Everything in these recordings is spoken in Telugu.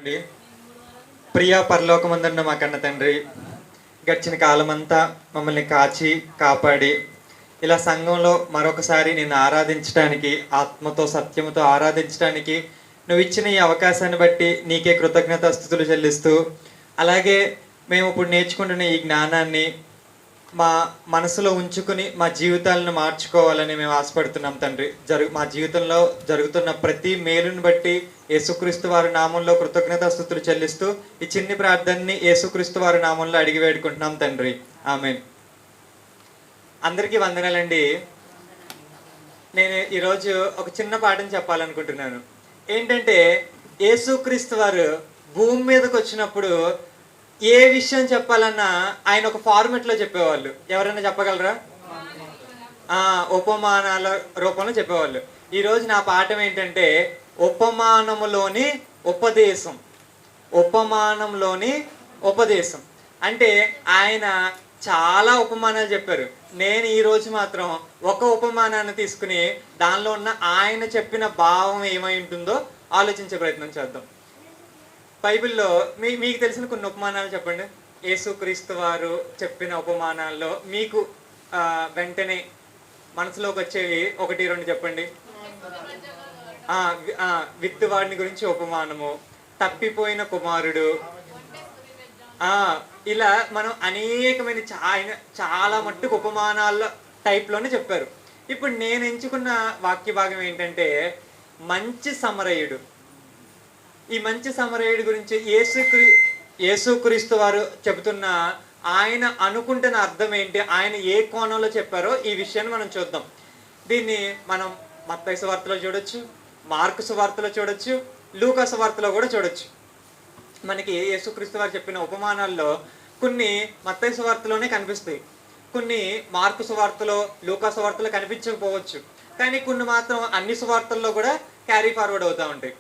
అండి. ప్రియ పరలోకమందున్న మా కన్న తండ్రి, గడిచిన కాలమంతా మమ్మల్ని కాచి కాపాడి ఇలా సంఘంలో మరొకసారి నిన్ను ఆరాధించడానికి, ఆత్మతో సత్యముతో ఆరాధించడానికి నువ్వు ఇచ్చిన ఈ అవకాశాన్ని బట్టి నీకే కృతజ్ఞతాస్తుతులు చెల్లిస్తూ, అలాగే మేము ఇప్పుడు నేర్చుకుంటున్న ఈ జ్ఞానాన్ని మా మనసులో ఉంచుకుని మా జీవితాలను మార్చుకోవాలని మేము ఆశపడుతున్నాం తండ్రి. మా జీవితంలో జరుగుతున్న ప్రతి మేలుని బట్టి యేసుక్రీస్తు వారి నామంలో కృతజ్ఞతాస్తుతులు చెల్లిస్తూ ఈ చిన్ని ప్రార్థనని యేసుక్రీస్తు వారి నామంలో అడిగి వేడుకుంటున్నాం తండ్రి. ఆమేన్. అందరికీ వందనాలండి. నేను ఈరోజు ఒక చిన్న పాఠం చెప్పాలనుకుంటున్నాను. ఏంటంటే, యేసుక్రీస్తు వారు భూమి మీదకి వచ్చినప్పుడు ఏ విషయం చెప్పాలన్నా ఆయన ఒక ఫార్మెట్లో చెప్పేవాళ్ళు. ఎవరైనా చెప్పగలరా? ఉపమానాల రూపంలో చెప్పేవాళ్ళు. ఈరోజు నా పాఠం ఏంటంటే ఉపమానములోని ఉపదేశం. ఉపమానంలోని ఉపదేశం అంటే ఆయన చాలా ఉపమానాలు చెప్పారు. నేను ఈరోజు మాత్రం ఒక ఉపమానాన్ని తీసుకుని దానిలో ఉన్న ఆయన చెప్పిన భావం ఏమై ఉంటుందో ఆలోచించే ప్రయత్నం చేద్దాం. బైబిల్లో మీకు తెలిసిన కొన్ని ఉపమానాలు చెప్పండి. యేసుక్రీస్తు వారు చెప్పిన ఉపమానాల్లో మీకు వెంటనే మనసులోకి వచ్చేవి 1-2 చెప్పండి. విత్తువాడిని గురించి ఉపమానము, తప్పిపోయిన కుమారుడు, ఇలా మనం అనేకమైన చాలా మట్టుకు ఉపమానాల టైప్లోనే చెప్పారు. ఇప్పుడు నేను ఎంచుకున్న వాక్య భాగం ఏంటంటే మంచి సమరయుడు. ఈ మంచి సమరయుడి గురించి యేసుక్రీస్తు వారు చెబుతున్న ఆయన అనుకుంటున్న అర్థం ఏంటి, ఆయన ఏ కోణంలో చెప్పారో ఈ విషయాన్ని మనం చూద్దాం. దీన్ని మనం మత్తయి సువార్తలో చూడొచ్చు, మార్కు సువార్తలో చూడొచ్చు, లూకా సువార్తలో కూడా చూడొచ్చు. మనకి యేసుక్రీస్తు వారు చెప్పిన ఉపమానాల్లో కొన్ని మత్తయి సువార్తలోనే కనిపిస్తాయి, కొన్ని మార్కు సువార్తలో, లూకా సువార్తలో కనిపించకపోవచ్చు, కానీ కొన్ని మాత్రం అన్ని సువార్తల్లో కూడా క్యారీ ఫార్వర్డ్ అవుతూ ఉంటాయి.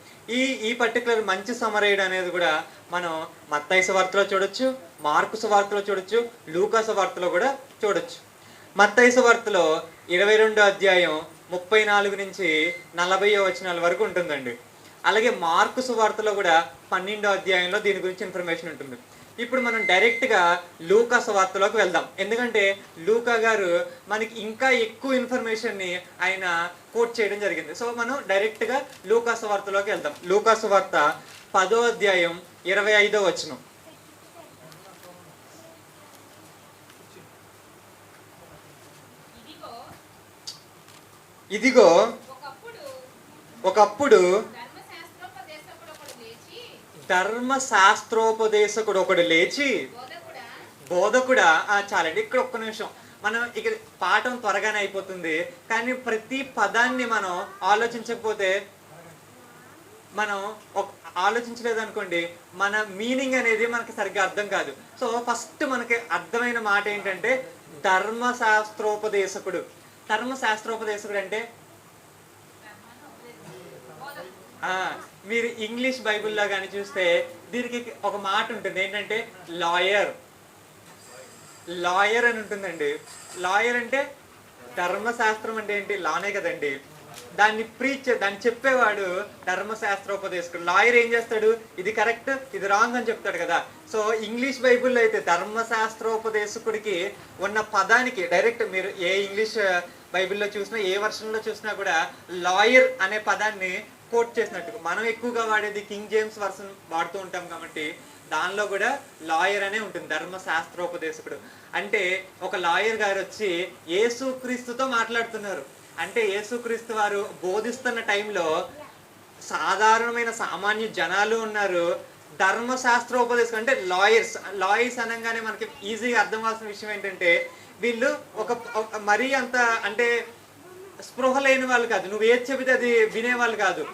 ఈ పర్టికులర్ మంచి సమరయుడు అనేది కూడా మనం మత్తయి సువార్తలో చూడొచ్చు, మార్కు సువార్తలో చూడొచ్చు, లూకా సువార్తలో కూడా చూడొచ్చు. మత్తయి సువార్తలో 22వ అధ్యాయం 34 నుంచి 40వ వచనాల వరకు ఉంటుందండి. అలాగే మార్కు సువార్తలో కూడా 12వ అధ్యాయంలో దీని గురించి ఇన్ఫర్మేషన్ ఉంటుంది. ఇప్పుడు మనం డైరెక్ట్గా లూకా సువార్తలోకి వెళ్దాం. ఎందుకంటే లూకా గారు మనకి ఇంకా ఎక్కువ ఇన్ఫర్మేషన్ని ఆయన కోట్ చేయడం జరిగింది. సో మనం డైరెక్ట్గా లూకా సువార్తలోకి వెళ్దాం. లూకా సువార్త 10వ అధ్యాయం 25వ వచనం. ఇదిగో ఒకప్పుడు ధర్మశాస్త్రోపదేశకుడు ఒకడు లేచి, బోధకుడా. చాలండి, ఇక్కడ ఒక్క నిమిషం. మనం ఇక్కడ పాఠం త్వరగానే అయిపోతుంది, కానీ ప్రతి పదాన్ని మనం ఆలోచించకపోతే, మనం ఆలోచించలేదు అనుకోండి, మన మీనింగ్ అనేది మనకి సరిగ్గా అర్థం కాదు. సో ఫస్ట్ మనకి అర్థమైన మాట ఏంటంటే ధర్మశాస్త్రోపదేశకుడు. ధర్మశాస్త్రోపదేశకుడు అంటే మీరు ఇంగ్లీష్ బైబిల్లో కానీ చూస్తే దీనికి ఒక మాట ఉంటుంది, ఏంటంటే లాయర్. లాయర్ అని ఉంటుందండి. లాయర్ అంటే ధర్మశాస్త్రం అంటే ఏంటి? లానే కదండి. దాన్ని చెప్పేవాడు ధర్మశాస్త్రోపదేశకుడు. లాయర్ ఏం చేస్తాడు? ఇది కరెక్ట్, ఇది రాంగ్ అని చెప్తాడు కదా. సో ఇంగ్లీష్ బైబిల్లో అయితే ధర్మశాస్త్రోపదేశకుడికి ఉన్న పదానికి డైరెక్ట్ మీరు ఏ ఇంగ్లీష్ బైబిల్లో చూసినా, ఏ వర్షన్లో చూసినా కూడా లాయర్ అనే పదాన్ని కోట్ చేసినట్టు. మనం ఎక్కువగా వాడేది కింగ్ జేమ్స్ వర్షన్ వాడుతూ ఉంటాం కాబట్టి దానిలో కూడా లాయర్ అనే ఉంటుంది, ధర్మశాస్త్రోపదేశకుడు. అంటే ఒక లాయర్ గారు వచ్చి యేసుక్రీస్తుతో మాట్లాడుతున్నారు. అంటే యేసుక్రీస్తు వారు బోధిస్తున్న టైంలో సాధారణమైన సామాన్య జనాలు ఉన్నారు, ధర్మశాస్త్రోపదేశం అంటే లాయర్స్ అనగానే మనకి ఈజీగా అర్థం కావాల్సిన విషయం ఏంటంటే వీళ్ళు ఒక మరీ అంత అంటే స్పృహ లేని వాళ్ళు కాదు, నువ్వు ఏది చెబితే అది వినేవాళ్ళు కాదు.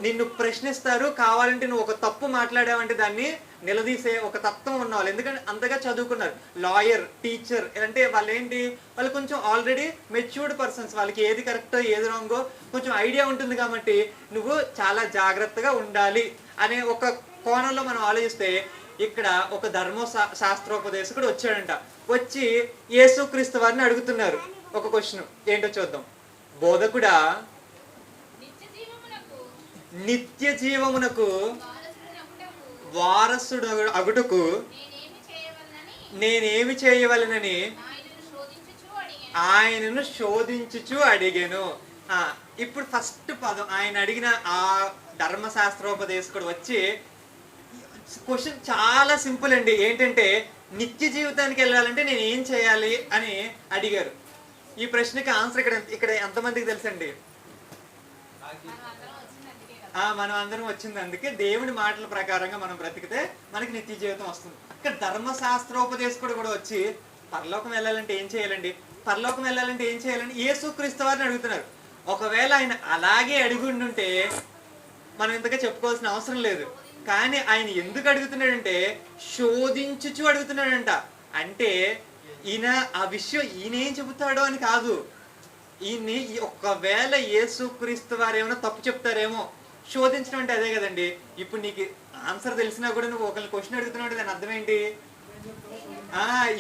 నిన్ను ప్రశ్నిస్తారు, కావాలంటే నువ్వు ఒక తప్పు మాట్లాడావంటే దాన్ని నిలదీసే ఒక తత్వం ఉన్నవాళ్ళు. ఎందుకంటే అంతగా చదువుకున్నారు. లాయర్, టీచర్ అంటే వాళ్ళు కొంచెం ఆల్రెడీ మెచ్యూర్డ్ పర్సన్స్. వాళ్ళకి ఏది కరెక్టో ఏది రాంగో కొంచెం ఐడియా ఉంటుంది కాబట్టి నువ్వు చాలా జాగ్రత్తగా ఉండాలి అనే ఒక కోణంలో మనం ఆలోచిస్తే, ఇక్కడ ఒక శాస్త్రోపదేశకుడు వచ్చాడంట. వచ్చి యేసుక్రీస్తు వారిని అడుగుతున్నారు ఒక క్వశ్చన్. ఏంటో చూద్దాం. బోధకుడా, నిత్య జీవమునకు వారసుడు అగుటకు నేనేమి చేయవలనని ఆయనను శోధించుచు అడిగాను. ఇప్పుడు ఫస్ట్ పదం ఆయన అడిగిన ఆ ధర్మశాస్త్రోపదేశకుడు వచ్చి క్వశ్చన్ చాలా సింపుల్ అండి. ఏంటంటే నిత్య జీవితానికి వెళ్ళాలంటే నేను ఏం చేయాలి అని అడిగారు. ఈ ప్రశ్నకి ఆన్సర్ ఇక్కడ ఎంతమందికి తెలుసండి? మనం అందరం వచ్చింది అందుకే దేవుడి మాటల ప్రకారంగా మనం బ్రతికితే మనకి నిత్య జీవితం వస్తుంది. ఇక్కడ ధర్మశాస్త్రోపదేశకుడు కూడా వచ్చి పరలోకం వెళ్ళాలంటే ఏం చేయాలండి, పరలోకం వెళ్ళాలంటే ఏం చేయాలండి యేసుక్రీస్తు వారిని అడుగుతున్నారు. ఒకవేళ ఆయన అలాగే అడుగుండుంటే మనం ఇంతగా చెప్పుకోవాల్సిన అవసరం లేదు. కానీ ఆయన ఎందుకు అడుగుతున్నాడంటే శోధించుచు అడుగుతున్నాడంట. అంటే ఈయన ఆ విషయం ఈయన ఏం చెబుతాడో అని కాదు, ఈయన్ని ఒకవేళ యేసుక్రీస్తు వారు ఏమైనా తప్పు చెప్తారేమో. శోధించడం అంటే అదే కదండి. ఇప్పుడు నీకు ఆన్సర్ తెలిసినా కూడా నువ్వు ఒకరిని క్వశ్చన్ అడుగుతున్నావు, దాని అర్థం ఏంటి?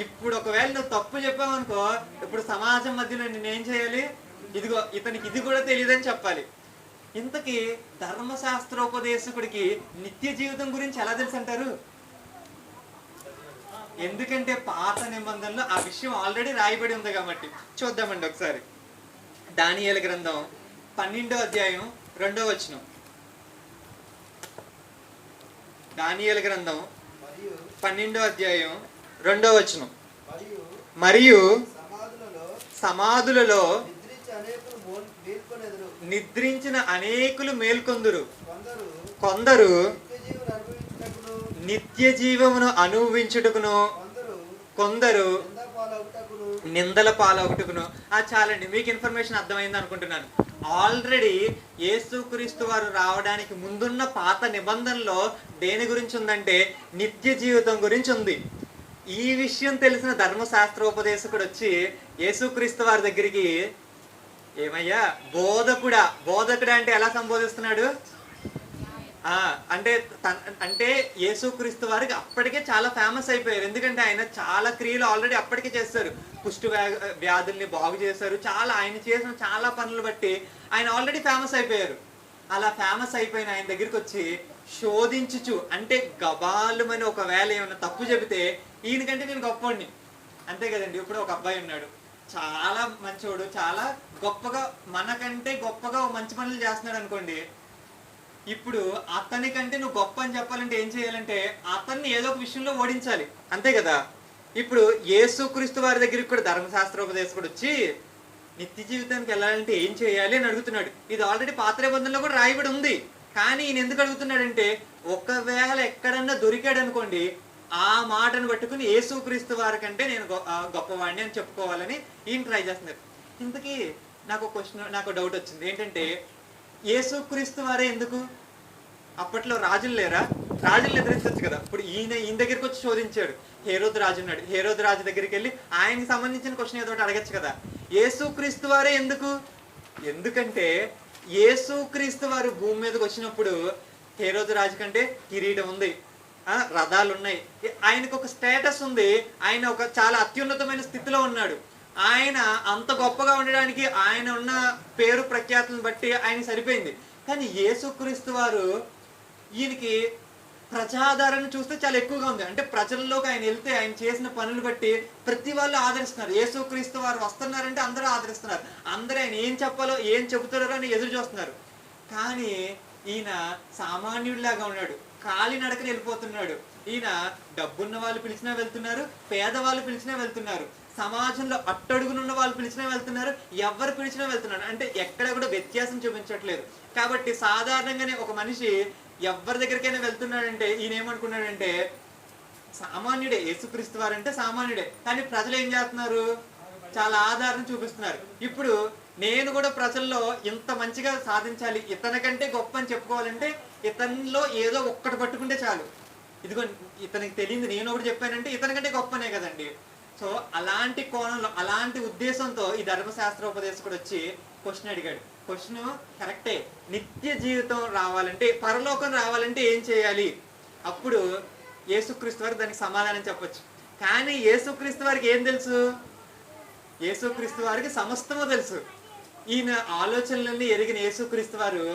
ఇప్పుడు ఒకవేళ నువ్వు తప్పు చెప్పావనుకో, ఇప్పుడు సమాజం మధ్యలో నేనేం చేయాలి? ఇదిగో ఇతనికి ఇది కూడా తెలియదని చెప్పాలి. ఇంతకీ ధర్మశాస్త్రోపదేశకుడికి నిత్య జీవితం గురించి ఎలా తెలుసు అంటారు? ఎందుకంటే పాత నిబంధనలో ఆ విషయం ఆల్రెడీ రాయబడి ఉంది కాబట్టి. చూద్దామండి ఒకసారి. దానియేలు గ్రంథం 12వ అధ్యాయం 2వ వచనం. దానియేలు గ్రంథం 12వ అధ్యాయం 2వ వచనం. మరియు సమాధులలో నిద్రించిన అనేకులు మేల్కొందురు, కొందరు నిత్య జీవమును అనుభవించుటకును, కొందరు నిందల పాలవుటకును. చాలండి, మీకు ఇన్ఫర్మేషన్ అర్థమైంది అనుకుంటున్నాను. ఆల్రెడీ యేసుక్రీస్తు వారు రావడానికి ముందున్న పాత నిబంధనలో దేని గురించి ఉందంటే నిత్య జీవితం గురించి ఉంది. ఈ విషయం తెలిసిన ధర్మశాస్త్రోపదేశకుడు వచ్చి యేసుక్రీస్తు వారి దగ్గరికి, ఏమయ్యా బోధకుడా, బోధకుడా అంటే ఎలా సంబోధిస్తున్నాడు అంటే యేసుక్రీస్తు వారికి అప్పటికే చాలా ఫేమస్ అయిపోయారు. ఎందుకంటే ఆయన చాలా క్రియలు ఆల్రెడీ అప్పటికే చేస్తారు. కుష్టు వ్యాధుల్ని బాగు చేశారు. ఆయన చేసిన చాలా పనులు బట్టి ఆయన ఆల్రెడీ ఫేమస్ అయిపోయారు. అలా ఫేమస్ అయిపోయిన ఆయన దగ్గరికి వచ్చి శోధించుచు, అంటే గబాలుమని ఒకవేళ ఏమైనా తప్పు చెబితే ఈయనకంటే నేను గొప్పవాడిని, అంతే కదండి. ఇప్పుడు ఒక అబ్బాయి ఉన్నాడు, చాలా మంచోడు, చాలా గొప్పగా మనకంటే గొప్పగా మంచి పనులు చేస్తున్నాడు అనుకోండి. ఇప్పుడు అతనికంటే నువ్వు గొప్ప అని చెప్పాలంటే ఏం చేయాలంటే అతన్ని ఏదో ఒక విషయంలో ఓడించాలి, అంతే కదా. ఇప్పుడు యేసుక్రీస్తు వారి దగ్గరికి కూడా ధర్మశాస్త్రోపదేశకుడు వచ్చి నిత్య జీవితానికి వెళ్ళాలంటే ఏం చేయాలి అని అడుగుతున్నాడు. ఇది ఆల్రెడీ పాత నిబంధనలో కూడా రాయబడి ఉంది. కానీ ఈయన ఎందుకు అడుగుతున్నాడంటే ఒకవేళ ఎక్కడన్నా దొరికాడు అనుకోండి, ఆ మాటను పట్టుకుని యేసుక్రీస్తు వారి కంటే నేను గొప్పవాడిని అని చెప్పుకోవాలని ఈయన ట్రై చేస్తున్నారు. ఇంతకీ నాకు డౌట్ వచ్చింది. ఏంటంటే యేసుక్రీస్తు వారే ఎందుకు? అప్పట్లో రాజులు లేరా? రాజులు ఎదిరించవచ్చు కదా. ఇప్పుడు ఈయన దగ్గరికి వచ్చి శోధించాడు. హేరోదు రాజు ఉన్నాడు, హేరోదు రాజు దగ్గరికి వెళ్ళి ఆయనకి సంబంధించిన క్వశ్చన్ ఏదో అడగచ్చు కదా. యేసుక్రీస్తు వారే ఎందుకు? ఎందుకంటే యేసుక్రీస్తు వారు భూమి మీదకి వచ్చినప్పుడు హేరోదు రాజు కంటే కిరీటం ఉంది, రథాలు ఉన్నాయి, ఆయనకు ఒక స్టేటస్ ఉంది, ఆయన ఒక చాలా అత్యున్నతమైన స్థితిలో ఉన్నాడు. ఆయన అంత గొప్పగా ఉండడానికి ఆయన ఉన్న పేరు ప్రఖ్యాతులను బట్టి ఆయన సరిపోయింది. కానీ యేసుక్రీస్తు వారు ఈయనకి ప్రజాదరణ చూస్తే చాలా ఎక్కువగా ఉంది. అంటే ప్రజల్లోకి ఆయన వెళ్తే ఆయన చేసిన పనులు బట్టి ప్రతి వాళ్ళు ఆదరిస్తున్నారు. యేసుక్రీస్తు వారు వస్తున్నారంటే అందరూ ఆదరిస్తున్నారు. అందరూ ఆయన ఏం చెప్పాలో ఏం చెబుతారో అని ఎదురు చూస్తున్నారు. కానీ ఈయన సామాన్యుడిలాగా ఉన్నాడు, కాలినడకన వెళ్ళిపోతున్నాడు. ఈయన డబ్బున్న వాళ్ళు పిలిచినా వెళ్తున్నారు, పేదవాళ్ళు పిలిచినా వెళ్తున్నారు, సమాజంలో అట్టడుగునున్న వాళ్ళు పిలిచినా వెళ్తున్నారు, ఎవరు పిలిచినా వెళ్తున్నారు. అంటే ఎక్కడ కూడా వ్యత్యాసం చూపించట్లేదు. కాబట్టి సాధారణంగానే ఒక మనిషి ఎవరి దగ్గరికైనా వెళ్తున్నాడంటే ఈయన ఏమనుకున్నాడంటే సామాన్యుడే, యేసుక్రీస్తు వారంటే సామాన్యుడే. కానీ ప్రజలు ఏం చేస్తున్నారు? చాలా ఆదరణ చూపిస్తున్నారు. ఇప్పుడు నేను కూడా ప్రజల్లో ఇంత మంచిగా సాధించాలి, ఇతనికంటే గొప్ప అని చెప్పుకోవాలంటే ఇతనిలో ఏదో ఒక్కటి పట్టుకుంటే చాలు. ఇదిగో ఇతనికి తెలియదు నేను ఒకటి చెప్పానంటే ఇతనికంటే గొప్పనే కదండి. సో అలాంటి కోణంలో అలాంటి ఉద్దేశంతో ఈ ధర్మశాస్త్రోపదేశకుడు వచ్చి క్వశ్చన్ అడిగాడు. క్వశ్చన్ కరెక్టే, నిత్య జీవితం రావాలంటే, పరలోకం రావాలంటే ఏం చేయాలి? అప్పుడు యేసుక్రీస్తు వారికి దానికి సమాధానం చెప్పొచ్చు. కానీ యేసుక్రీస్తు వారికి ఏం తెలుసు? యేసుక్రీస్తు వారికి సమస్తము తెలుసు. ఈయన ఆలోచనలన్నీ ఎరిగిన యేసుక్రీస్తు వారు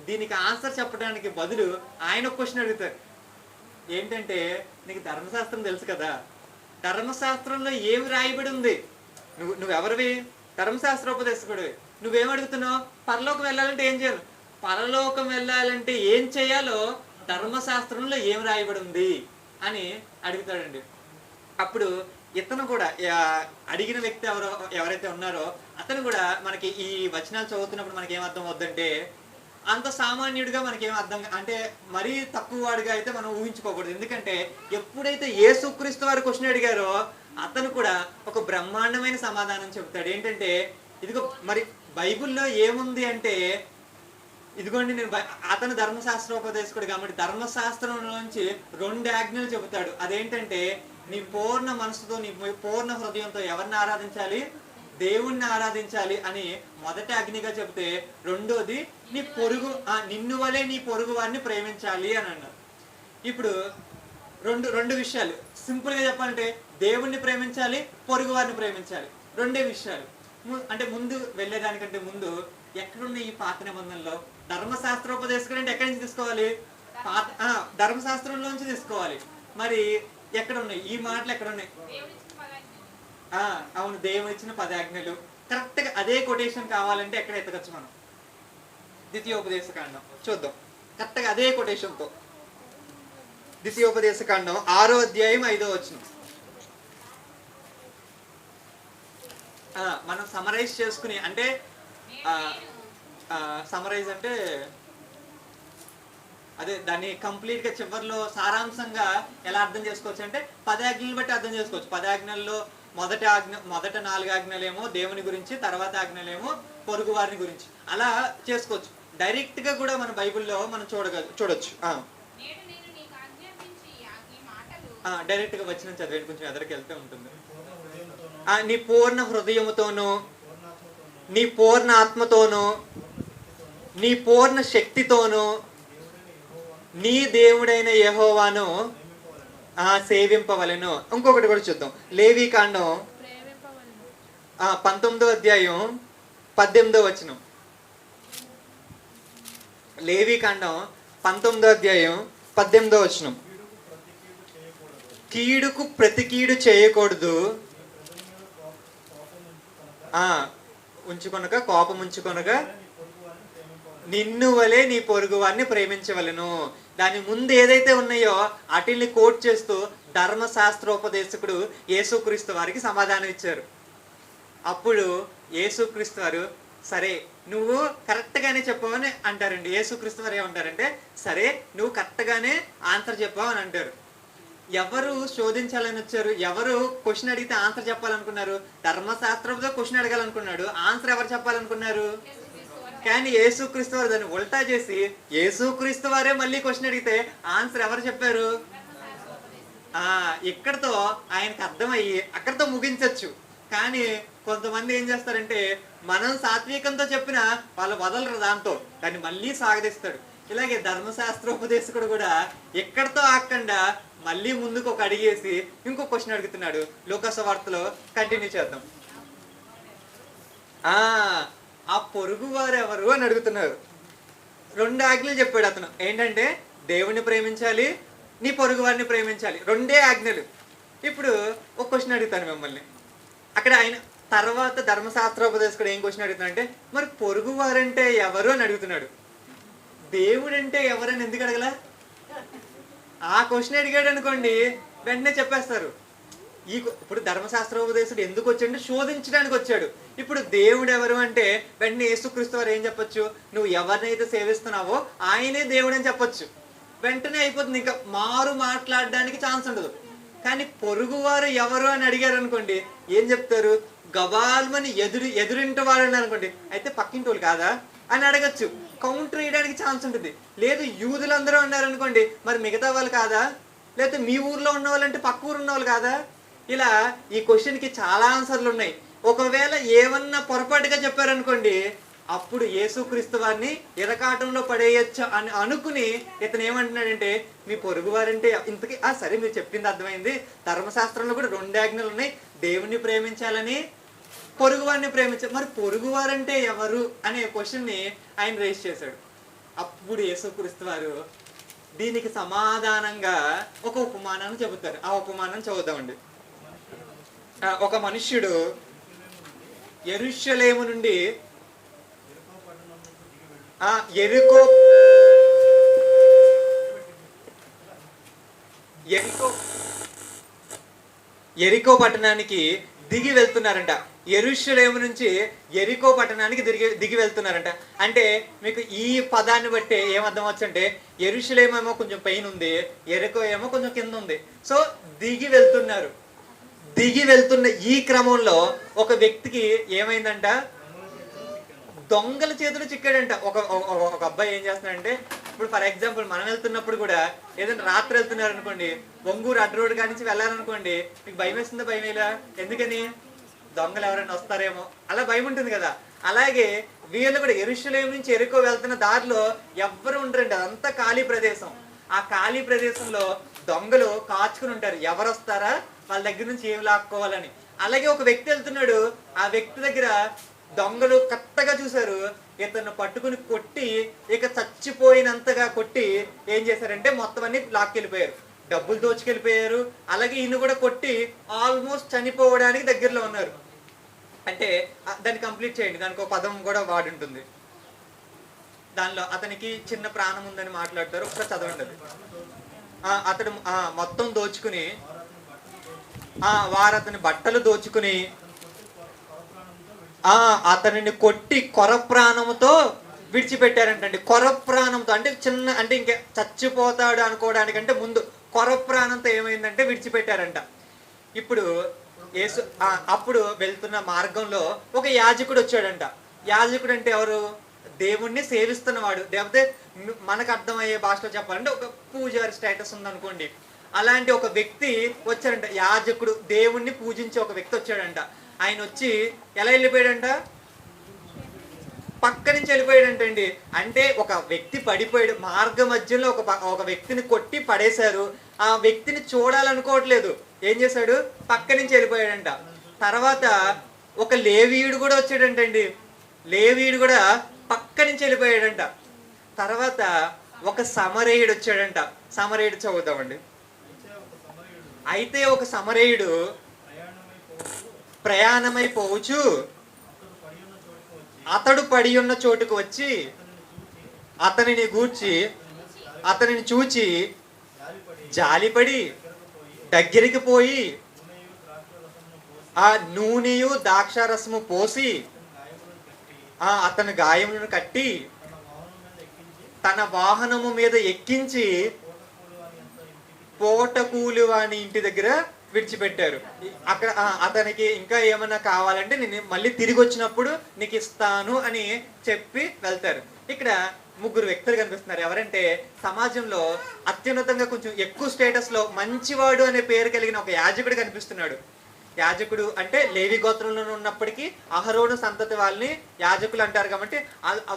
దీనికి ఆన్సర్ చెప్పడానికి బదులు ఆయన క్వశ్చన్ అడుగుతారు. ఏంటంటే నీకు ధర్మశాస్త్రం తెలుసు కదా, ధర్మశాస్త్రంలో ఏమి రాయబడి ఉంది? నువ్వెవరివి? ధర్మశాస్త్రోపదేశకుడివి. నువ్వేం అడుగుతున్నావు? పరలోకం వెళ్ళాలంటే ఏం చేయాలి? పరలోకం వెళ్ళాలంటే ఏం చేయాలో ధర్మశాస్త్రంలో ఏం రాయబడి ఉంది అని అడుగుతాడండి. అప్పుడు ఇతను కూడా అడిగిన వ్యక్తి ఎవరైతే ఉన్నారో అతను కూడా మనకి ఈ వచనాలు చదువుతున్నప్పుడు మనకి ఏం అర్థం అవుద్దంటే, అంత సామాన్యుడిగా మనకేం అర్థం, అంటే మరీ తక్కువ వాడిగా అయితే మనం ఊహించుకోకూడదు. ఎందుకంటే ఎప్పుడైతే యేసుక్రీస్తు వారు క్వశ్చన్ అడిగారో అతను కూడా ఒక బ్రహ్మాండమైన సమాధానం చెబుతాడు. ఏంటంటే ఇదిగో మరి బైబిల్లో ఏముంది అంటే, ఇదిగోండి అతను ధర్మశాస్త్రోపదేశకుడు కాబట్టి ధర్మశాస్త్రంలోంచి 2 ఆజ్ఞలు చెబుతాడు. అదేంటంటే నీ పూర్ణ మనసుతో, నీ పూర్ణ హృదయంతో ఎవరిని ఆరాధించాలి? దేవుణ్ణి ఆరాధించాలి అని మొదటి ఆజ్ఞగా చెబితే, రెండోది నీ పొరుగు నిన్ను వలే నీ పొరుగు వారిని ప్రేమించాలి అని అన్నారు. ఇప్పుడు రెండు విషయాలు సింపుల్గా చెప్పాలంటే, దేవుణ్ణి ప్రేమించాలి, పొరుగు వారిని ప్రేమించాలి, 2 విషయాలు. అంటే ముందు వెళ్ళేదానికంటే ముందు ఎక్కడున్నాయి ఈ పాత నిబంధనలో? ధర్మశాస్త్రోపదేశకుడు అంటే ఎక్కడి నుంచి తీసుకోవాలి? ధర్మశాస్త్రంలోంచి తీసుకోవాలి. మరి ఎక్కడ ఉన్నాయి ఈ మాటలు? ఎక్కడ ఉన్నాయి? అవును, దేవుడు ఇచ్చిన 10 ఆజ్ఞలు. కరెక్ట్ గా అదే కొటేషన్ కావాలంటే ఎక్కడ ఎత్తగచ్చు మనం? ద్వితీయోపదేశకాండం చూద్దాం. కరెక్ట్ గా అదే కొటేషన్ తో ద్వితీయోపదేశకాండం 6వ అధ్యాయం 5వ వచనం. మనం సమరైజ్ చేసుకుని, అంటే సమరైజ్ అంటే అదే దాన్ని కంప్లీట్ గా చివరిలో సారాంశంగా ఎలా అర్థం చేసుకోవచ్చు అంటే 10 ఆజ్ఞలు బట్టి అర్థం చేసుకోవచ్చు. 10 ఆజ్ఞల్లో మొదట 4 ఆజ్ఞలేమో దేవుని గురించి, తర్వాత ఆజ్ఞలేమో పొరుగు వారిని గురించి, అలా చేసుకోవచ్చు. డైరెక్ట్ గా కూడా మన బైబిల్లో మనం చూడొచ్చు. డైరెక్ట్ గా వచ్చిన చదివేది కొంచెం ఎదరికి వెళ్తే ఉంటుంది. నీ పూర్ణ హృదయముతోనూ, నీ పూర్ణ ఆత్మతోనూ, నీ పూర్ణ శక్తితోనూ నీ దేవుడైన యెహోవాను సేవింపవలెను. ఇంకొకటి కూడా చూద్దాం. లేవీకాండం 19వ అధ్యాయం 18వ వచనం. లేవీకాండం 19వ అధ్యాయం 18వ వచనం. కీడుకు ప్రతి కీడు చేయకూడదు, ఉంచుకొనక కోపం ఉంచుకొనగా నిన్ను వలే నీ పొరుగు వారిని ప్రేమించవలను. దాని ముందు ఏదైతే ఉన్నాయో వాటిని కోట్ చేస్తూ ధర్మశాస్త్రోపదేశకుడు యేసుక్రీస్తు వారికి సమాధానం ఇచ్చారు. అప్పుడు యేసుక్రీస్తు వారు, సరే నువ్వు కరెక్ట్ గానే చెప్పావని అంటారండి. యేసుక్రీస్తు వారు ఏమంటారంటే, సరే నువ్వు కరెక్ట్ గానే ఆన్సర్ చెప్పావు అని అంటారు. ఎవరు శోధించాలని వచ్చారు? ఎవరు క్వశ్చన్ అడిగితే ఆన్సర్ చెప్పాలనుకున్నారు? ధర్మశాస్త్రంతో క్వశ్చన్ అడగాలనుకున్నాడు. ఆన్సర్ ఎవరు చెప్పాలనుకున్నారు? కానీ యేసుక్రీస్తు వారు దాన్ని ఉల్టా చేసి యేసుక్రీస్తు వారే మళ్ళీ క్వశ్చన్ అడిగితే ఆన్సర్ ఎవరు చెప్పారు? ఇక్కడతో ఆయనకు అర్థమయ్యి అక్కడితో ముగించచ్చు. కానీ కొంతమంది ఏం చేస్తారంటే, మనం సాత్వికంతో చెప్పినా వాళ్ళు వదలరు, దాన్ని మళ్ళీ సాగదీస్తాడు. ఇలాగే ధర్మశాస్త్రోపదేశకుడు కూడా ఎక్కడితో ఆగకుండా మళ్ళీ ముందుకు ఒక అడిగేసి ఇంకో క్వశ్చన్ అడుగుతున్నాడు. లూకాసు వార్తలో కంటిన్యూ చేద్దాం. ఆ పొరుగు వారు ఎవరు అని అడుగుతున్నారు. 2 ఆజ్ఞలు చెప్పాడు అతను. ఏంటంటే దేవుణ్ణి ప్రేమించాలి, నీ పొరుగు వారిని ప్రేమించాలి, 2 ఆజ్ఞలు. ఇప్పుడు ఒక క్వశ్చన్ అడుగుతాను మిమ్మల్ని. అక్కడ ఆయన తర్వాత ధర్మశాస్త్రోపదేశకుడు ఏం క్వశ్చన్ అడుగుతున్నాడంటే, మరి పొరుగు వారంటే ఎవరు అని అడుగుతున్నాడు. దేవుడంటే ఎవరని ఎందుకు అడగలా? ఆ క్వశ్చన్ అడిగాడు అనుకోండి, వెంటనే చెప్పేస్తారు. ఇప్పుడు ధర్మశాస్త్రోపదేశుడు ఎందుకు వచ్చాడు? శోధించడానికి వచ్చాడు. ఇప్పుడు దేవుడు ఎవరు అంటే వెంటనే యేసుక్రీస్తు వారు ఏం చెప్పొచ్చు? నువ్వు ఎవరినైతే సేవిస్తున్నావో ఆయనే దేవుడు అని చెప్పొచ్చు. వెంటనే అయిపోతుంది, ఇంకా మారు మాట్లాడడానికి ఛాన్స్ ఉండదు. కానీ పొరుగువారు ఎవరు అని అడిగారు అనుకోండి, ఏం చెప్తారు? గబాల్మని ఎదురింటి వాళ్ళు అనుకోండి, అయితే పక్కింటి వాళ్ళు కాదా అని అడగచ్చు. కౌంటర్ వేయడానికి ఛాన్స్ ఉంటుంది. లేదు యూదులందరూ ఉన్నారనుకోండి, మరి మిగతా వాళ్ళు కాదా? లేకపోతే మీ ఊర్లో ఉన్న వాళ్ళంటే పక్క ఊరు ఉన్న వాళ్ళు కాదా? ఇలా ఈ క్వశ్చన్కి చాలా ఆన్సర్లు ఉన్నాయి. ఒకవేళ ఏమన్నా పొరపాటుగా చెప్పారనుకోండి, అప్పుడు యేసుక్రీస్తు వారిని ఇరకాటంలో పడేయచ్చు అని అనుకుని ఇతను ఏమంటున్నాడంటే, మీ పొరుగు వారంటే ఇంతకీ సరే మీరు చెప్పింది అర్థమైంది, ధర్మశాస్త్రంలో కూడా 2 ఆజ్ఞలు ఉన్నాయి, దేవుణ్ణి ప్రేమించాలని, పొరుగు వారిని ప్రేమించాలి, మరి పొరుగు వారంటే ఎవరు అనే క్వశ్చన్ని ఆయన రేస్ చేశాడు. అప్పుడు యేసుక్రీస్తు వారు దీనికి సమాధానంగా ఒక ఉపమానాన్ని చెబుతారు. ఆ ఉపమానం చదువుదామండి. ఒక మనుష్యుడు యెరూషలేము నుండి ఎరికో ఎరికో పట్టణానికి దిగి వెళ్తున్నారంట. యెరూషలేము నుంచి ఎరికో పట్టణానికి దిగి వెళ్తున్నారంట. అంటే మీకు ఈ పదాన్ని బట్టి ఏమర్థం వచ్చు అంటే, యెరూషలేము ఏమో కొంచెం పైన ఉంది, ఎరికో ఏమో కొంచెం కింద ఉంది. సో దిగి వెళ్తున్నారు. దిగి వెళ్తున్న ఈ క్రమంలో ఒక వ్యక్తికి ఏమైందంట, దొంగల చేతులు చిక్కాడంట. ఒక అబ్బాయి ఏం చేస్తున్నాడంటే, ఇప్పుడు ఫర్ ఎగ్జాంపుల్ మనం వెళ్తున్నప్పుడు కూడా ఏదైనా రాత్రి వెళ్తున్నారు అనుకోండి, ఒంగూరు అడ్డు రోడ్డు కాడి నుంచి వెళ్ళాలనుకోండి, మీకు భయం వేస్తుందా? భయం వేలా? ఎందుకని? దొంగలు ఎవరైనా వస్తారేమో, అలా భయం ఉంటుంది కదా. అలాగే వీళ్ళు కూడా యెరూషలేము నుంచి ఎరికో వెళ్తున్న దారిలో ఎవ్వరు ఉండరండి, అదంతా ఖాళీ ప్రదేశం. ఆ ఖాళీ ప్రదేశంలో దొంగలు కాచుకుని ఉంటారు, ఎవరు వస్తారా వాళ్ళ దగ్గర నుంచి ఏమి లాక్కోవాలని. అలాగే ఒక వ్యక్తి వెళ్తున్నాడు, ఆ వ్యక్తి దగ్గర దొంగలు కరెక్ట్గా చూశారు, ఇతను పట్టుకుని కొట్టి, ఇక చచ్చిపోయినంతగా కొట్టి ఏం చేశారంటే మొత్తం అన్ని లాక్కెళ్ళిపోయారు, డబ్బులు దోచుకెళ్ళిపోయారు. అలాగే ఈయన కూడా కొట్టి ఆల్మోస్ట్ చనిపోవడానికి దగ్గరలో ఉన్నారు. అంటే దాన్ని కంప్లీట్ చేయండి, దానికి ఒక పదం కూడా వాడి ఉంటుంది దానిలో. అతనికి చిన్న ప్రాణం ఉందని మాట్లాడతారు, ఒకసారి చదవండి అది. అతడు మొత్తం దోచుకుని, వారు అతని బట్టలు దోచుకుని అతనిని కొట్టి కొర ప్రాణముతో విడిచిపెట్టారంటండి. కొర ప్రాణంతో అంటే చిన్న, అంటే ఇంకా చచ్చిపోతాడు అనుకోవడానికంటే ముందు కొర ప్రాణంతో ఏమైందంటే విడిచిపెట్టారంట. ఇప్పుడు యేసు అప్పుడు వెళ్తున్న మార్గంలో ఒక యాజకుడు వచ్చాడంట. యాజకుడు అంటే ఎవరు? దేవుణ్ణి సేవిస్తున్నవాడు. లేకపోతే మనకు అర్థమయ్యే భాషలో చెప్పాలంటే ఒక పూజారి స్టేటస్ ఉందనుకోండి. అలాంటి ఒక వ్యక్తి వచ్చాడంట, యాజకుడు, దేవుణ్ణి పూజించే ఒక వ్యక్తి వచ్చాడంట. ఆయన వచ్చి ఎలా వెళ్ళిపోయాడంట? పక్క నుంచి వెళ్ళిపోయాడంటండి. అంటే ఒక వ్యక్తి పడిపోయాడు మార్గ మధ్యలో, ఒక వ్యక్తిని కొట్టి పడేశారు. ఆ వ్యక్తిని చూడాలనుకోవట్లేదు, ఏం చేశాడు? పక్క నుంచి వెళ్ళిపోయాడంట. తర్వాత ఒక లేవీయుడు కూడా వచ్చాడంటండి, లేవీయుడు కూడా పక్క నుంచి వెళ్ళిపోయాడంట. తర్వాత ఒక సమరయుడు వచ్చాడంట. సమరయుడు చదువుతామండి. అయితే ఒక సమరయుడు ప్రయాణమైపోవచ్చు అతడు పడి ఉన్న చోటుకు వచ్చి అతనిని చూచి జాలిపడి దగ్గరికి పోయి ఆ నూనెయు ద్రాక్షారసము పోసి అతని గాయములను కట్టి తన వాహనము మీద ఎక్కించి పోటకూలి వాని ఇంటి దగ్గర విడిచిపెట్టారు. అక్కడ అతనికి ఇంకా ఏమన్నా కావాలంటే నేను మళ్ళీ తిరిగి వచ్చినప్పుడు నీకు ఇస్తాను అని చెప్పి వెళ్తారు. ఇక్కడ ముగ్గురు వ్యక్తులు కనిపిస్తున్నారు. ఎవరంటే సమాజంలో అత్యున్నతంగా కొంచెం ఎక్కువ స్టేటస్ లో మంచివాడు అనే పేరు కలిగిన ఒక యాజకుడు కనిపిస్తున్నాడు. యాజకుడు అంటే లేవి గోత్రంలో ఉన్నప్పటికీ అహరోను సంతతి వాళ్ళని యాజకులు అంటారు. కాబట్టి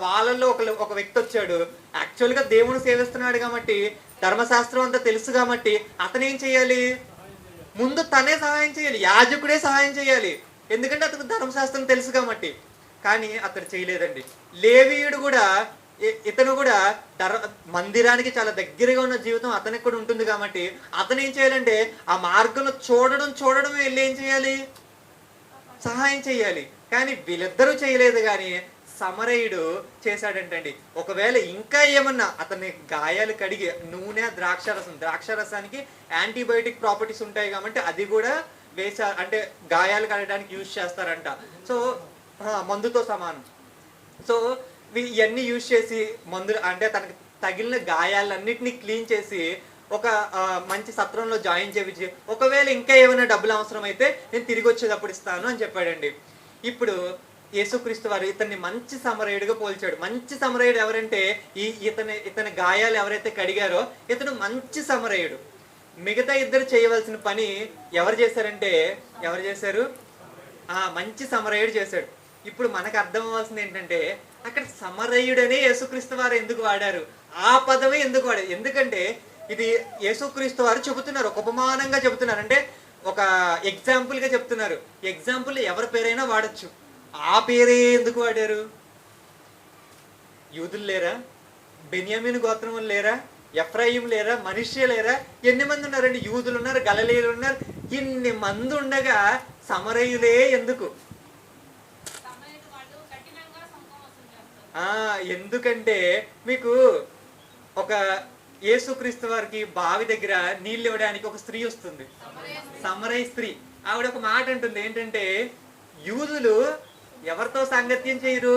వాళ్ళల్లో ఒక వ్యక్తి వచ్చాడు, యాక్చువల్ గా దేవుని సేవిస్తున్నాడు కాబట్టి, ధర్మశాస్త్రం అంతా తెలుసు కాబట్టి అతను ఏం చేయాలి? ముందు తనే సహాయం చేయాలి, యాజకుడే సహాయం చేయాలి, ఎందుకంటే అతనికి ధర్మశాస్త్రం తెలుసు కాబట్టి. కానీ అతను చేయలేదండి. లేవీయుడు కూడా, ఇతను కూడా మందిరానికి చాలా దగ్గరగా ఉన్న జీవితం అతనికి కూడా ఉంటుంది కాబట్టి అతను ఏం చేయాలంటే ఆ మార్గంలో చూడడం వెళ్ళి ఏం చేయాలి? సహాయం చేయాలి. కానీ వీళ్ళిద్దరూ చేయలేదు, కానీ సమరయుడు చేశాడంటండి. ఒకవేళ ఇంకా ఏమన్నా అతని గాయాలు కడిగి నూనె ద్రాక్షారసానికి యాంటీబయోటిక్ ప్రాపర్టీస్ ఉంటాయి కాబట్టి అది కూడా అంటే గాయాలు కడగడానికి యూజ్ చేస్తారంట. సో మందుతో సమానం. సో ఇవన్నీ యూజ్ చేసి మందులు అంటే తనకి తగిలిన గాయాలన్నిటినీ క్లీన్ చేసి ఒక మంచి సత్రంలో జాయిన్ చేయించి, ఒకవేళ ఇంకా ఏమైనా డబ్బులు అవసరం అయితే నేను తిరిగి వచ్చేటప్పుడు ఇస్తాను అని చెప్పాడండి. ఇప్పుడు యేసుక్రీస్తు వారు ఇతన్ని మంచి సమరయుడిగా పోల్చాడు. మంచి సమరయుడు ఎవరంటే ఇతని గాయాలు ఎవరైతే కడిగారో ఇతను మంచి సమరయుడు. మిగతా ఇద్దరు చేయవలసిన పని ఎవరు చేశారు? మంచి సమరయుడు చేశాడు. ఇప్పుడు మనకు అర్థం అవ్వాల్సింది ఏంటంటే అక్కడ సమరయుడనే యేసుక్రీస్తు వారు ఎందుకు వాడారు, ఆ పదమే ఎందుకు వాడారు? ఎందుకంటే ఇది యేసుక్రీస్తు వారు చెబుతున్నారు, ఒక ఉపమానంగా చెబుతున్నారు, అంటే ఒక ఎగ్జాంపుల్ గా చెప్తున్నారు. ఎగ్జాంపుల్ ఎవరి పేరైనా వాడచ్చు, ఆ పేరే ఎందుకు వాడారు? యూదులు లేరా? బెన్యామీను గోత్రం లేరా? ఎఫ్రాయిం లేరా, మనిషే లేరా? ఎన్ని మంది ఉన్నారండి? యూదులు ఉన్నారు, గలిలయలు ఉన్నారు. ఇన్ని మంది ఉండగా సమరయులే ఎందుకు? ఎందుకంటే మీకు ఒక యేసుక్రీస్తు వారికి బావి దగ్గర నీళ్ళు ఇవ్వడానికి ఒక స్త్రీ వస్తుంది, సమరయ స్త్రీ. ఆవిడ ఒక మాట అంటుంది, ఏంటంటే యూదులు ఎవరితో సాంగత్యం చేయరు?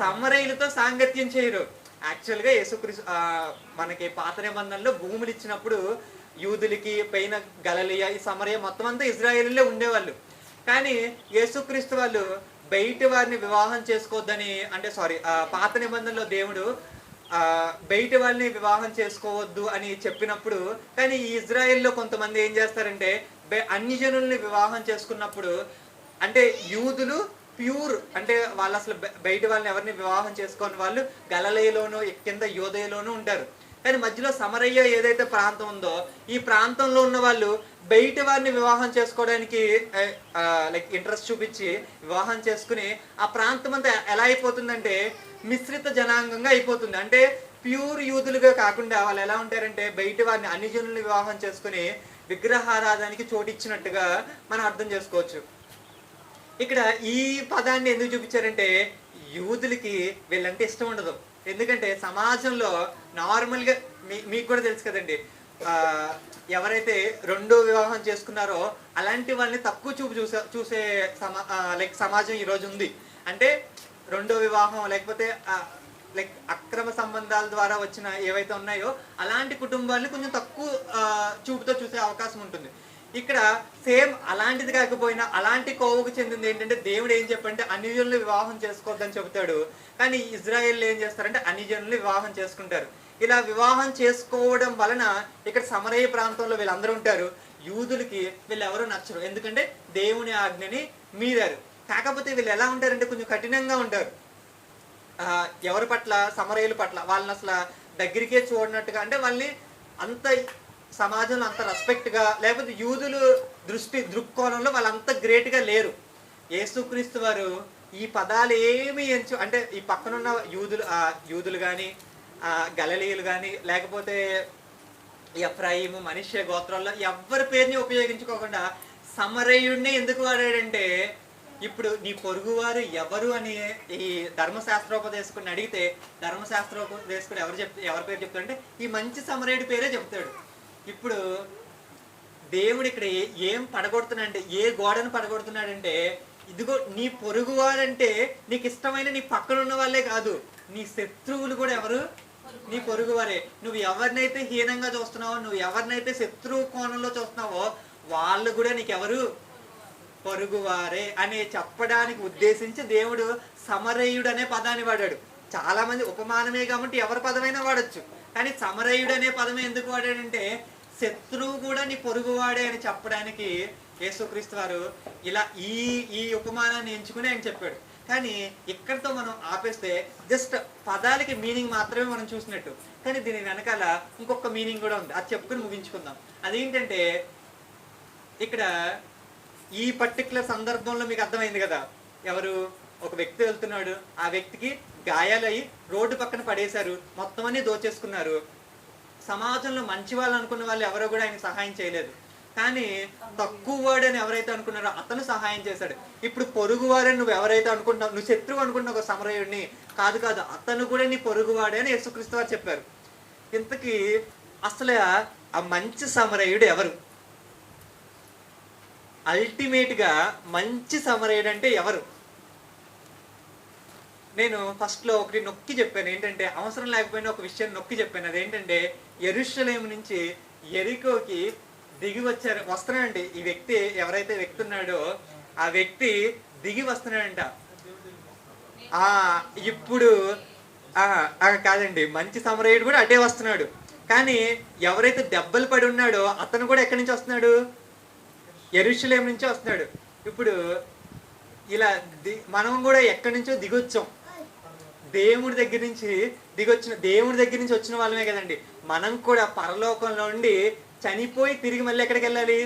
సమరయులతో సాంగత్యం చేయరు. యాక్చువల్గా యేసుక్రీస్తు మనకి పాత నిబంధనలో భూములు ఇచ్చినప్పుడు యూదులకి పైన గలిలయ, ఈ సమరయ మొత్తం అంతా ఇజ్రాయేలీలే ఉండేవాళ్ళు. కానీ యేసుక్రీస్తు వాళ్ళు బయట వారిని వివాహం చేసుకోవద్దని, అంటే పాత నిబంధనలో దేవుడు బయట వాళ్ళని వివాహం చేసుకోవద్దు అని చెప్పినప్పుడు, కానీ ఈ ఇజ్రాయెల్లో కొంతమంది ఏం చేస్తారంటే అన్ని జనుల్ని వివాహం చేసుకున్నప్పుడు, అంటే యూదులు ప్యూర్, అంటే వాళ్ళు అసలు బయట వాళ్ళని ఎవరిని వివాహం చేసుకోని వాళ్ళు గలిలయలోను కింద యోదయలోనూ ఉంటారు. కానీ మధ్యలో సమరయ్య ఏదైతే ప్రాంతం ఉందో, ఈ ప్రాంతంలో ఉన్న వాళ్ళు బయట వారిని వివాహం చేసుకోవడానికి లైక్ ఇంట్రెస్ట్ చూపించి వివాహం చేసుకుని ఆ ప్రాంతం అంతా ఎలా అయిపోతుందంటే మిశ్రిత జనాంగంగా అయిపోతుంది. అంటే ప్యూర్ యూదులుగా కాకుండా వాళ్ళు ఎలా ఉంటారంటే బయట వారిని అన్ని జనుల్ని వివాహం చేసుకుని విగ్రహారాధనకి చోటిచ్చినట్టుగా మనం అర్థం చేసుకోవచ్చు. ఇక్కడ ఈ పదాన్ని ఎందుకు చూపించారంటే యూదులకి వీళ్ళంటే ఇష్టం ఉండదు. ఎందుకంటే సమాజంలో నార్మల్గా మీకు కూడా తెలుసు కదండి, ఎవరైతే రెండో వివాహం చేసుకున్నారో అలాంటి వాళ్ళని తక్కువ చూపు చూసే లైక్ సమాజం ఈరోజు ఉంది. అంటే రెండో వివాహం లేకపోతే లైక్ అక్రమ సంబంధాల ద్వారా వచ్చిన ఏవైతే ఉన్నాయో అలాంటి కుటుంబాన్ని కొంచెం తక్కువ చూపుతో చూసే అవకాశం ఉంటుంది. ఇక్కడ సేమ్ అలాంటిది కాకపోయినా అలాంటి కోవకు చెందింది ఏంటంటే దేవుడు ఏం చెప్పంటే అన్ని జనులు వివాహం చేసుకోవద్దని చెబుతాడు. కానీ ఇజ్రాయెల్ ఏం చేస్తారంటే అన్ని జనులు వివాహం చేసుకుంటారు. ఇలా వివాహం చేసుకోవడం వలన ఇక్కడ సమరయ ప్రాంతంలో వీళ్ళందరూ ఉంటారు. యూదులకి వీళ్ళు ఎవరు నచ్చరు, ఎందుకంటే దేవుని ఆజ్ఞని మీరారు. కాకపోతే వీళ్ళు ఎలా ఉంటారంటే కొంచెం కఠినంగా ఉంటారు ఎవరి పట్ల? సమరయుల పట్ల. వాళ్ళని అసలు దగ్గరికే చూడనట్టుగా, అంటే వాళ్ళని అంత సమాజంలో అంత రెస్పెక్ట్గా, లేకపోతే యూదులు దృక్కోణంలో వాళ్ళంత గ్రేట్గా లేరు. యేసుక్రీస్తు వారు ఈ పదాలు ఏమి అంటే ఈ పక్కనున్న యూదులు కానీ గలిలయలు కానీ లేకపోతే ఎఫ్రాయిము, మనష్షే గోత్రాల్లో ఎవరి పేరుని ఉపయోగించుకోకుండా సమరయుడిని ఎందుకు వాడాడంటే, ఇప్పుడు నీ పొరుగువారు ఎవరు అని ఈ ధర్మశాస్త్రోపదేశకుని అడిగితే ధర్మశాస్త్రోపదేశకుడు ఎవరి పేరు చెప్తాడంటే ఈ మంచి సమరయుడి పేరే చెప్తాడు. ఇప్పుడు దేవుడు ఇక్కడ ఏం పడగొడుతున్నాడంటే, ఏ గోడను పడగొడుతున్నాడంటే, ఇదిగో నీ పొరుగువారంటే నీకు ఇష్టమైన నీ పక్కన ఉన్న వాళ్ళే కాదు, నీ శత్రువులు కూడా ఎవరు? నీ పొరుగువారే. నువ్వు ఎవరినైతే హీనంగా చూస్తున్నావో, నువ్వు ఎవరినైతే శత్రువు కోణంలో చూస్తున్నావో వాళ్ళు కూడా నీకెవరు? పొరుగువారే అని చెప్పడానికి ఉద్దేశించి దేవుడు సమరయుడు అనే పదాన్ని వాడాడు. చాలా మంది ఉపమానమే కాబట్టి ఎవరి పదమైనా వాడచ్చు, కానీ సమరయుడు అనే పదమే ఎందుకు వాడాడంటే శత్రువు కూడా నీ పొరుగువాడే అని చెప్పడానికి యేసుక్రీస్తు వారు ఇలా ఈ ఉపమానాన్ని ఎంచుకుని ఆయన చెప్పాడు. కానీ ఇక్కడితో మనం ఆపేస్తే జస్ట్ పదాలకి మీనింగ్ మాత్రమే మనం చూసినట్టు, కానీ దీని వెనకాల ఇంకొక మీనింగ్ కూడా ఉంది. అది చెప్పుకుని ముగించుకుందాం. అదేంటంటే ఇక్కడ ఈ పర్టికులర్ సందర్భంలో మీకు అర్థమైంది కదా, ఎవరు? ఒక వ్యక్తి వెళ్తున్నాడు, ఆ వ్యక్తికి గాయాలయ్యి రోడ్డు పక్కన పడేశారు, మొత్తం అన్ని దోచేసుకున్నారు. సమాజంలో మంచి వాళ్ళు అనుకున్న వాళ్ళు ఎవరో కూడా ఆయన సహాయం చేయలేదు. కానీ తక్కువ వాడని ఎవరైతే అనుకున్నారో అతను సహాయం చేశాడు. ఇప్పుడు పొరుగువాడని నువ్వు ఎవరైతే అనుకుంటున్నావు, నువ్వు శత్రువు అనుకుంటున్నావు ఒక సమరయుడిని, కాదు అతను కూడా నీ పొరుగువాడే అని యేసుక్రీస్తు వారు చెప్పారు. ఇంతకీ అసలు ఆ మంచి సమరయుడు ఎవరు? అల్టిమేట్గా మంచి సమరయుడు అంటే ఎవరు? నేను ఫస్ట్లో ఒకటి నొక్కి చెప్పాను, ఏంటంటే అవసరం లేకపోయినా ఒక విషయం నొక్కి చెప్పాను. అదేంటంటే యెరూషలేము నుంచి యెరికోకి దిగి వస్తున్నాడండి ఈ వ్యక్తి. ఎవరైతే వ్యక్తి ఉన్నాడో ఆ వ్యక్తి దిగి వస్తున్నాడంట. ఇప్పుడు కాదండి, మంచి సమరయుడు కూడా అటే వస్తున్నాడు. కానీ ఎవరైతే దెబ్బలు పడి ఉన్నాడో అతను కూడా ఎక్కడి నుంచి వస్తున్నాడు? యెరూషలేము నుంచి వస్తున్నాడు. ఇప్పుడు ఇలా మనం కూడా ఎక్కడి నుంచో దిగొచ్చాం, దేవుడి దగ్గర నుంచి వచ్చిన వాళ్ళమే కదండి. మనం కూడా పరలోకంలో ఉండి చనిపోయి తిరిగి మళ్ళీ ఎక్కడికి వెళ్ళాలి?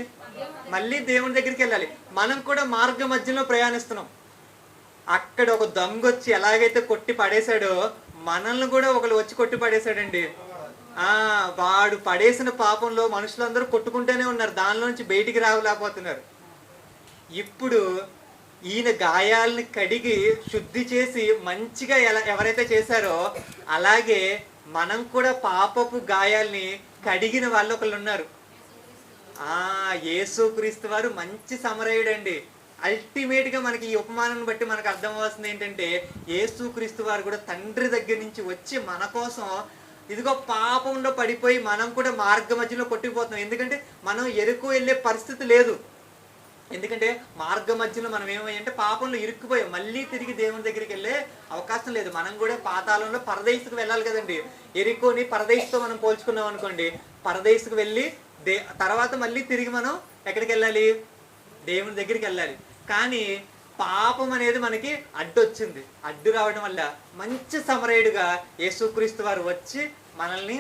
మళ్ళీ దేవుడి దగ్గరికి వెళ్ళాలి. మనం కూడా మార్గ మధ్యలో ప్రయాణిస్తున్నాం. అక్కడ ఒక దొంగ వచ్చి ఎలాగైతే కొట్టి పడేశాడో మనల్ని కూడా ఒకళ్ళు వచ్చి కొట్టి పడేశాడండి. వాడు పడేసిన పాపంలో మనుషులందరూ కొట్టుకుంటూనే ఉన్నారు, దానిలోంచి బయటికి రావలేకపోతున్నారు. ఇప్పుడు ఈయన గాయాలని కడిగి శుద్ధి చేసి మంచిగా ఎవరైతే చేశారో అలాగే మనం కూడా పాపపు గాయాల్ని కడిగిన వాళ్ళు ఒకళ్ళు ఉన్నారు. యేసుక్రీస్తు వారు మంచి సమరయుడండి. అల్టిమేట్ గా మనకి ఈ ఉపమానాన్ని బట్టి మనకు అర్థం అవ్వాల్సింది ఏంటంటే, యేసుక్రీస్తు వారు కూడా తండ్రి దగ్గర నుంచి వచ్చి మన కోసం ఇదిగో పాపంలో పడిపోయి మనం కూడా మార్గ మధ్యలో కొట్టిపోతున్నాం. ఎందుకంటే మనం ఎరుకు వెళ్ళే పరిస్థితి లేదు. ఎందుకంటే మార్గ మధ్యలో మనం ఏమయ్యంటే పాపంలో ఇరుక్కుపోయాం, మళ్ళీ తిరిగి దేవుని దగ్గరికి వెళ్ళే అవకాశం లేదు. మనం కూడా పాతాళంలో పరదేశకు వెళ్ళాలి కదండి. ఎరుకోని పరదేశంతో మనం పోల్చుకున్నాం అనుకోండి, పరదేశకు వెళ్ళి తర్వాత మళ్ళీ తిరిగి మనం ఎక్కడికి వెళ్ళాలి? దేవుని దగ్గరికి వెళ్ళాలి. కానీ పాపం అనేది మనకి అడ్డొచ్చింది. అడ్డు రావడం వల్ల మంచి సమరయుడుగా యేసుక్రీస్తు వారు వచ్చి మనల్ని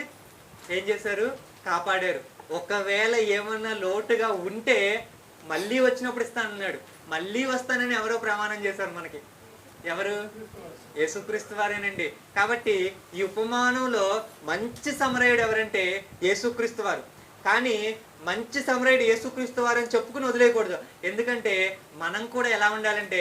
ఏం చేశారు? కాపాడారు. ఒకవేళ ఏమన్నా లోటుగా ఉంటే మళ్ళీ వచ్చినప్పుడు ఇస్తానన్నాడు. మళ్ళీ వస్తానని ఎవరో ప్రమాణం చేశారు మనకి. ఎవరు? యేసుక్రీస్తు వారేనండి. కాబట్టి ఈ ఉపమానంలో మంచి సమరయుడు ఎవరంటే యేసుక్రీస్తు వారు. కానీ మంచి సమరయుడు యేసుక్రీస్తు వారు అని చెప్పుకుని వదిలేయకూడదు. ఎందుకంటే మనం కూడా ఎలా ఉండాలంటే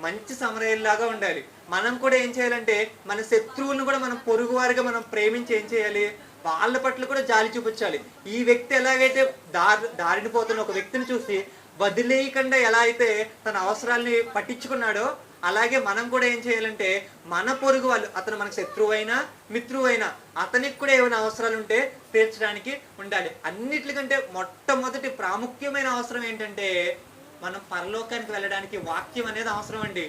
మంచి సమరయుల్లాగా ఉండాలి. మనం కూడా ఏం చేయాలంటే మన శత్రువులను కూడా మనం పొరుగువారిగా మనం ప్రేమించి ఏం చేయాలి? వాళ్ళ పట్ల కూడా జాలి చూపించాలి. ఈ వ్యక్తి ఎలాగైతే దారిని పోతున్న ఒక వ్యక్తిని చూసి వదిలేయకుండా ఎలా అయితే తన అవసరాల్ని పట్టించుకున్నాడో, అలాగే మనం కూడా ఏం చేయాలంటే మన పొరుగు వాళ్ళు, అతను మనకు శత్రువైనా మిత్రువైనా, అతనికి కూడా ఏమైనా అవసరాలు ఉంటే తీర్చడానికి ఉండాలి. అన్నిటికంటే మొట్టమొదటి ప్రాముఖ్యమైన అవసరం ఏంటంటే మనం పరలోకానికి వెళ్ళడానికి వాక్యం అనేది అవసరం అండి.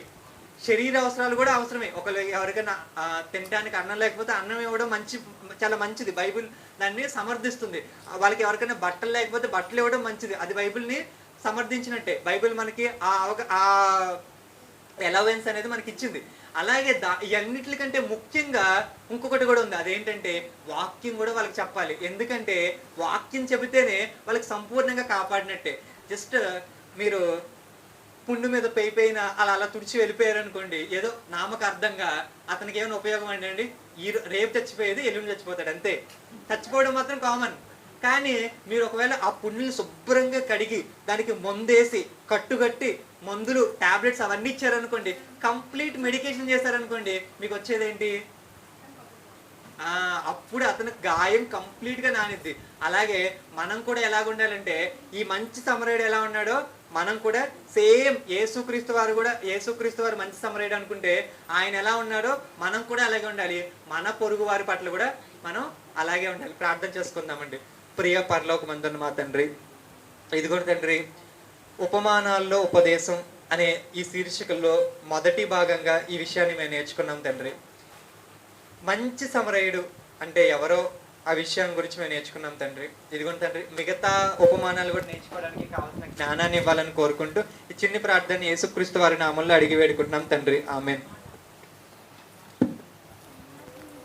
శరీర అవసరాలు కూడా అవసరమే. ఒకళ్ళు ఎవరికైనా తినడానికి అన్నం లేకపోతే అన్నం ఇవ్వడం చాలా మంచిది, బైబిల్ దాన్ని సమర్థిస్తుంది. వాళ్ళకి ఎవరికైనా బట్టలు లేకపోతే బట్టలు ఇవ్వడం మంచిది, అది బైబిల్ని సమర్థించినట్టే. బైబిల్ మనకి ఆ ఎలవెన్స్ అనేది మనకి ఇచ్చింది. అలాగే ఇవన్నిటికంటే ముఖ్యంగా ఇంకొకటి కూడా ఉంది. అదేంటంటే వాక్యం కూడా వాళ్ళకి చెప్పాలి. ఎందుకంటే వాక్యం చెబితేనే వాళ్ళకి సంపూర్ణంగా కాపాడినట్టే. జస్ట్ మీరు పుండు మీద పైన అలా తుడిచి వెళ్ళిపోయారు అనుకోండి, ఏదో నామకార్థంగా అతనికి ఏమైనా ఉపయోగం అండి? రేపు చచ్చిపోయేది ఎల్లుండి చచ్చిపోతాడు అంతే. చచ్చిపోవడం మాత్రం కామన్. కానీ మీరు ఒకవేళ ఆ పుండుని శుభ్రంగా కడిగి దానికి మందేసి కట్టుకట్టి మందులు టాబ్లెట్స్ అవన్నీ ఇచ్చారనుకోండి, కంప్లీట్ మెడికేషన్ చేశారనుకోండి, మీకు వచ్చేదేంటి? అప్పుడు అతని గాయం కంప్లీట్ గా నానిద్ది. అలాగే మనం కూడా ఎలాగుండాలంటే ఈ మంచి సమరయుడు ఎలా ఉన్నాడో మనం కూడా సేమ్ యేసుక్రీస్తు వారు మంచి సమరయుడు అనుకుంటే ఆయన ఎలా ఉన్నాడో మనం కూడా అలాగే ఉండాలి. మన పొరుగు వారి పట్ల కూడా మనం అలాగే ఉండాలి. ప్రార్థన చేసుకుందామండి. ప్రియ పరలోకమందున్న మా తండ్రి, ఇది కూడా తండ్రి ఉపమానాల్లో ఉపదేశం అనే ఈ శీర్షికల్లో మొదటి భాగంగా ఈ విషయాన్ని మేము నేర్చుకున్నాం తండ్రి. మంచి సమరయుడు అంటే ఎవరో ఆ విషయం గురించి మేము నేర్చుకున్నాం తండ్రి. ఇదిగోండి తండ్రి, మిగతా ఉపమానాలు కూడా నేర్చుకోవడానికి కావాల్సిన జ్ఞానాన్ని ఇవ్వాలని కోరుకుంటూ ఈ చిన్ని ప్రార్థన యేసుక్రీస్తు వారి నామములో అడిగి వేడుకుంటున్నాం తండ్రి. ఆమేన్.